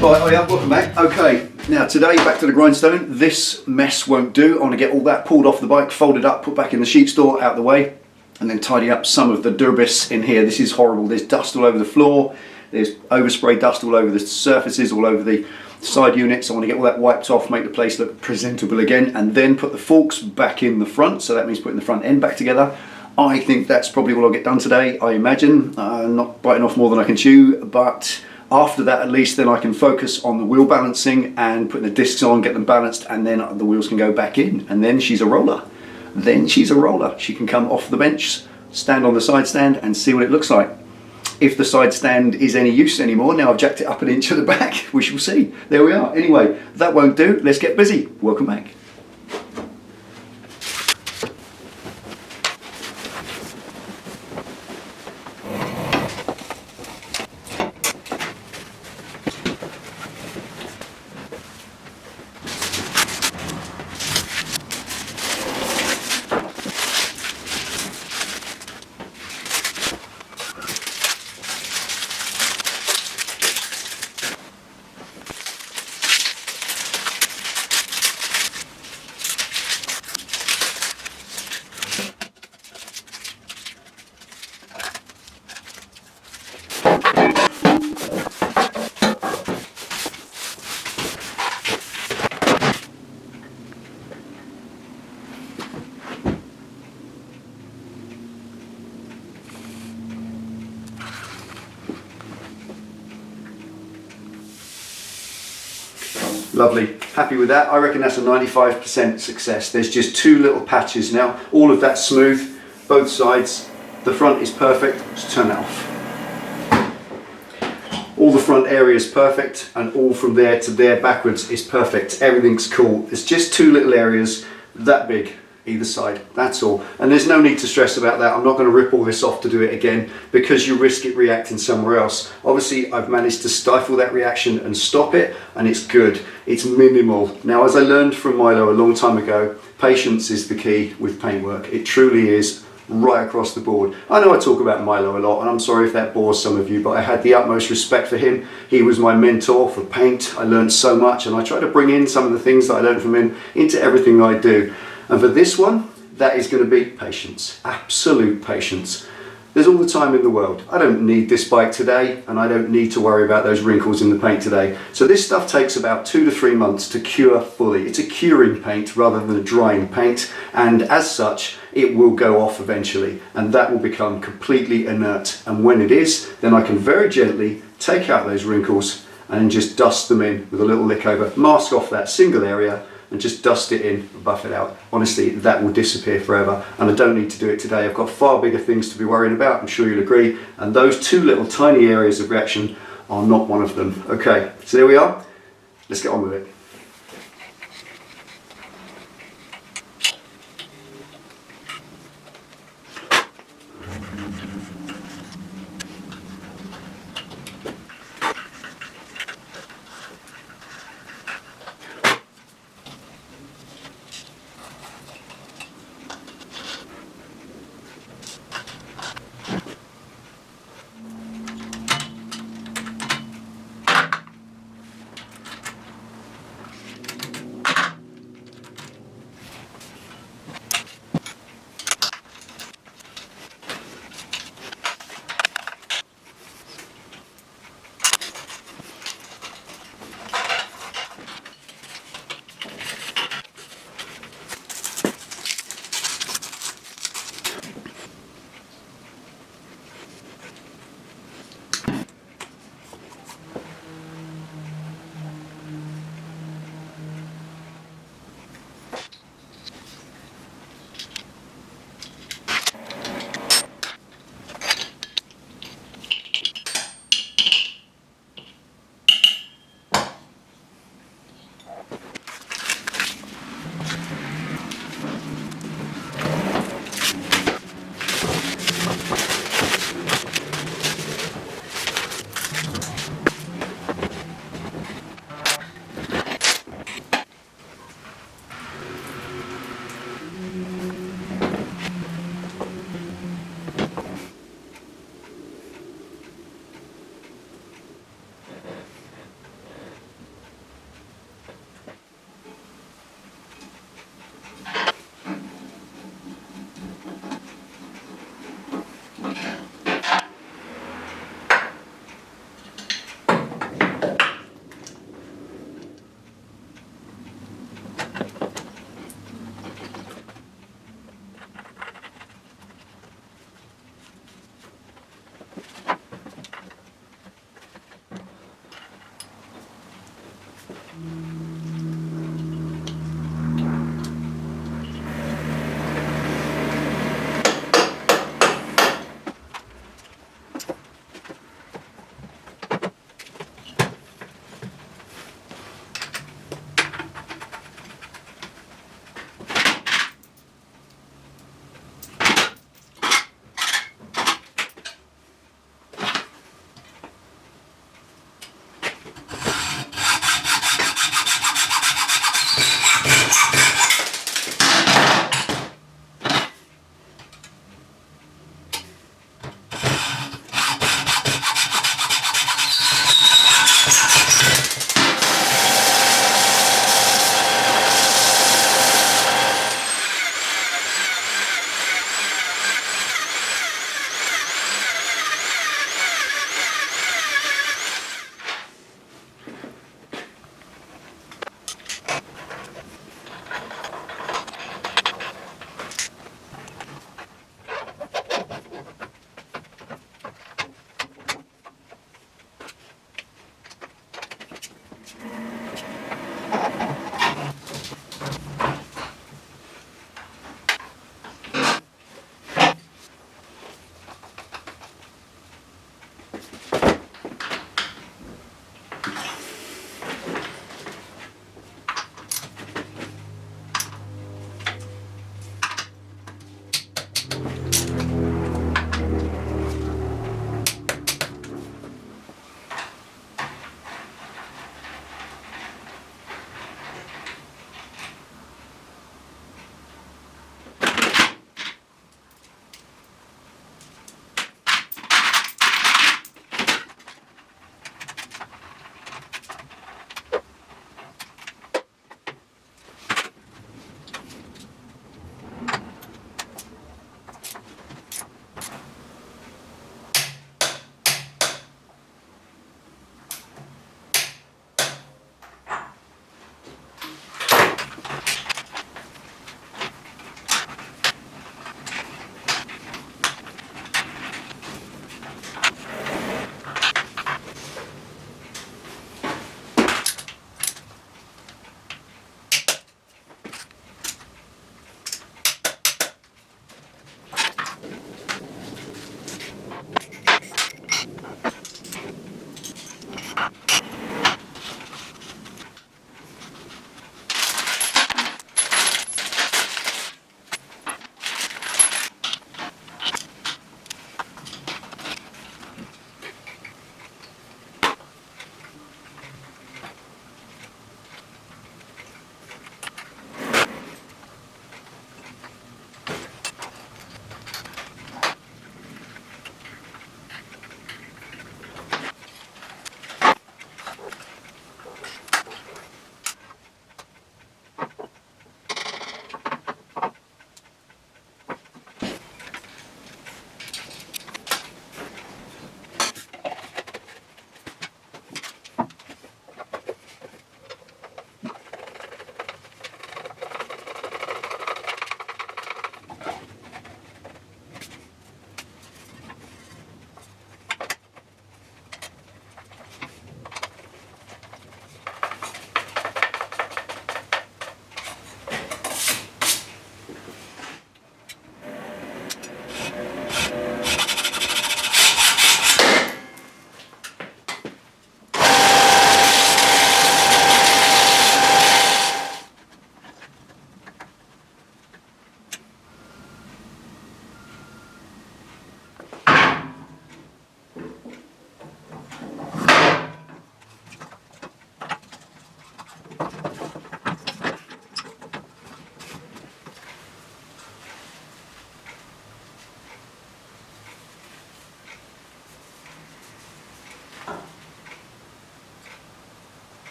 Right, oh yeah, welcome back. Okay, now today back to the grindstone. This mess won't do. I want to get all that pulled off the bike, folded up, put back in the sheet store, out the way, and then tidy up some of the dirbis in here. This is horrible. There's dust all over the floor. There's overspray dust all over the surfaces, all over the side units. I want to get all that wiped off, make the place look presentable again, and then put the forks back in the front. So that means putting the front end back together. I think that's probably what I'll get done today, I imagine. Not biting off more than I can chew, but after that, at least, then I can focus on the wheel balancing and putting the discs on, get them balanced, and then the wheels can go back in. And then she's a roller. Then she's a roller. She can come off the bench, stand on the side stand, and see what it looks like. If the side stand is any use anymore, now I've jacked it up an inch at the back, we shall see. There we are. Anyway, that won't do. Let's get busy. Welcome back. Lovely, happy with that. I reckon that's a 95% success. There's just two little patches now. All of that smooth, both sides. The front is perfect. Let's turn that off. All the front area is perfect, and all from there to there backwards is perfect. Everything's cool. There's just two little areas that big either side, that's all. And there's no need to stress about that. I'm not going to rip all this off to do it again, because you risk it reacting somewhere else. Obviously I've managed to stifle that reaction and stop it, and it's good. It's minimal. Now, as I learned from Milo a long time ago, patience is the key with paintwork. It truly is, right across the board. I know I talk about Milo a lot, and I'm sorry if that bores some of you, but I had the utmost respect for him. He was my mentor for paint. I learned so much, and I try to bring in some of the things that I learned from him into everything that I do. And for this one, that is going to be patience, absolute patience. There's all the time in the world. I don't need this bike today, and I don't need to worry about those wrinkles in the paint today. So this stuff takes about 2 to 3 months to cure fully. It's a curing paint rather than a drying paint, and as such, it will go off eventually, and that will become completely inert. And when it is, then I can very gently take out those wrinkles and just dust them in with a little lick over, mask off that single area, and just dust it in and buff it out. Honestly, that will disappear forever, and I don't need to do it today. I've got far bigger things to be worrying about, I'm sure you'll agree, and those two little tiny areas of reaction are not one of them. Okay, so there we are. Let's get on with it.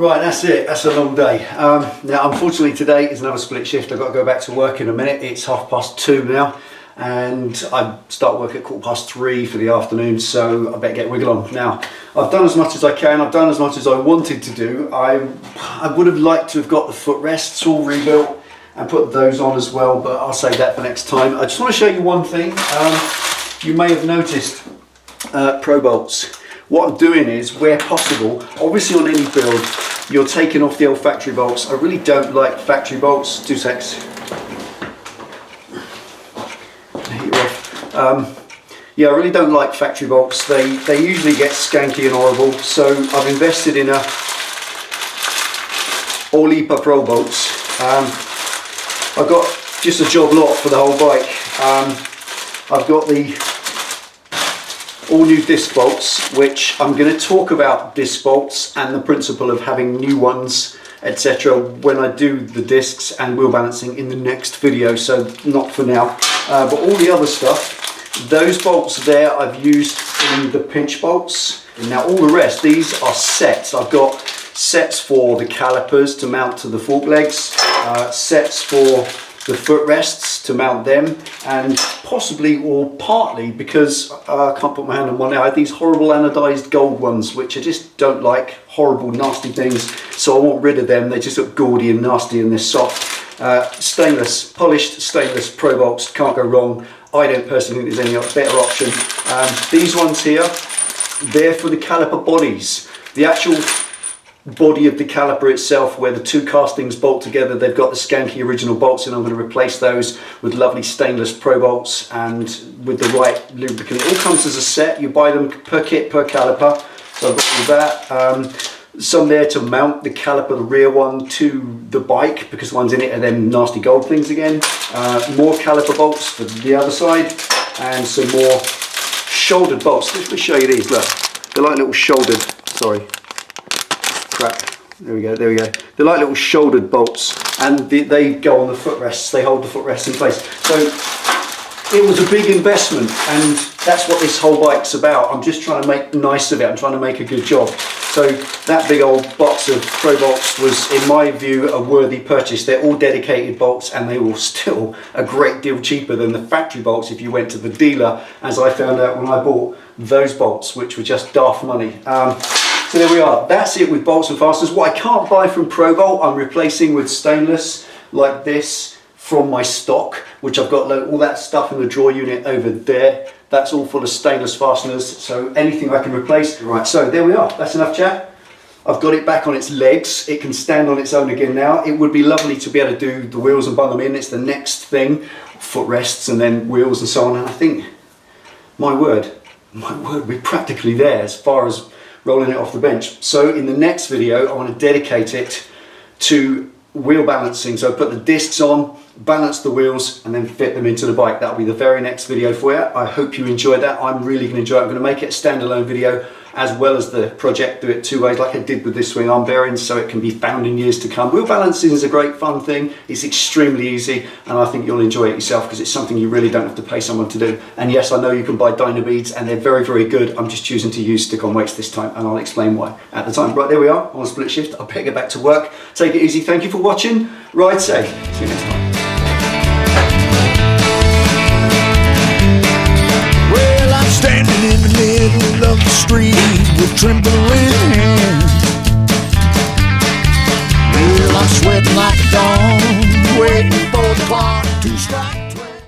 Right, that's it. That's a long day. Now, unfortunately, today is another split shift. I've got to go back to work in a minute. It's 2:30 now, and I start work at 3:15 for the afternoon, so I better get wiggle on. Now, I've done as much as I can. I've done as much as I wanted to do. I would have liked to have got the footrests all rebuilt and put those on as well, but I'll save that for next time. I just want to show you one thing. You may have noticed pro bolts. What I'm doing is, where possible, obviously on any build, you're taking off the old factory bolts. I really don't like factory bolts. 2 secs. Yeah, I really don't like factory bolts. They usually get skanky and horrible. So I've invested in a All-Epa Pro bolts. I've got just a job lot for the whole bike. I've got the all new disc bolts, which I'm going to talk about disc bolts and the principle of having new ones, etc. when I do the discs and wheel balancing in the next video, so not for now. But all the other stuff, those bolts there I've used in the pinch bolts. And now all the rest, these are sets. I've got sets for the calipers to mount to the fork legs, sets for the footrests to mount them, and possibly or partly, because I can't put my hand on one now, I had these horrible anodized gold ones which I just don't like, horrible nasty things, so I want rid of them. They just look gaudy and nasty and they're soft. Stainless, polished stainless pro bolts, can't go wrong. I don't personally think there's any better option. These ones here, they're for the caliper bodies. The actual body of the caliper itself, where the two castings bolt together, they've got the skanky original bolts, and I'm going to replace those with lovely stainless pro bolts and with the right lubricant. It all comes as a set. You buy them per kit per caliper, so I've got all that. Some there to mount the caliper, the rear one, to the bike, because the ones in it are them nasty gold things again. More caliper bolts for the other side, and some more shouldered bolts. Let me show you these. Look, they're like little shouldered, sorry, crap, there we go, there we go. They're like little shouldered bolts, and they go on the footrests. They hold the footrests in place. So it was a big investment, and that's what this whole bike's about. I'm just trying to make nice of it. I'm trying to make a good job. So that big old box of pro bolts was, in my view, a worthy purchase. They're all dedicated bolts, and they were still a great deal cheaper than the factory bolts if you went to the dealer, as I found out when I bought those bolts, which were just daft money. So there we are. That's it with bolts and fasteners. What I can't buy from Pro Bolt, I'm replacing with stainless like this from my stock, which I've got all that stuff in the drawer unit over there. That's all full of stainless fasteners, so anything I can replace. Right, so there we are. That's enough chat. I've got it back on its legs. It can stand on its own again now. It would be lovely to be able to do the wheels and bung them in. It's the next thing. Footrests and then wheels and so on. And I think, my word, we're practically there as far as rolling it off the bench. So in the next video, I want to dedicate it to wheel balancing. So put the discs on, balance the wheels, and then fit them into the bike. That'll be the very next video for you. I hope you enjoyed that. I'm really going to enjoy it. I'm going to make it a standalone video as well as the project. Do it 2 ways like I did with this swing arm bearings, so it can be found in years to come. Wheel balancing is a great fun thing. It's extremely easy, and I think you'll enjoy it yourself because it's something you really don't have to pay someone to do. And yes, I know you can buy Dynabeads, and they're very, very good. I'm just choosing to use stick-on weights this time, and I'll explain why at the time. Right, there we are on a split shift. I'll better get back to work. Take it easy. Thank you for watching. Ride safe. See you next time. Standing in the middle of the street with trembling hands. Well, I'm sweating like a dog, waiting for the clock to strike.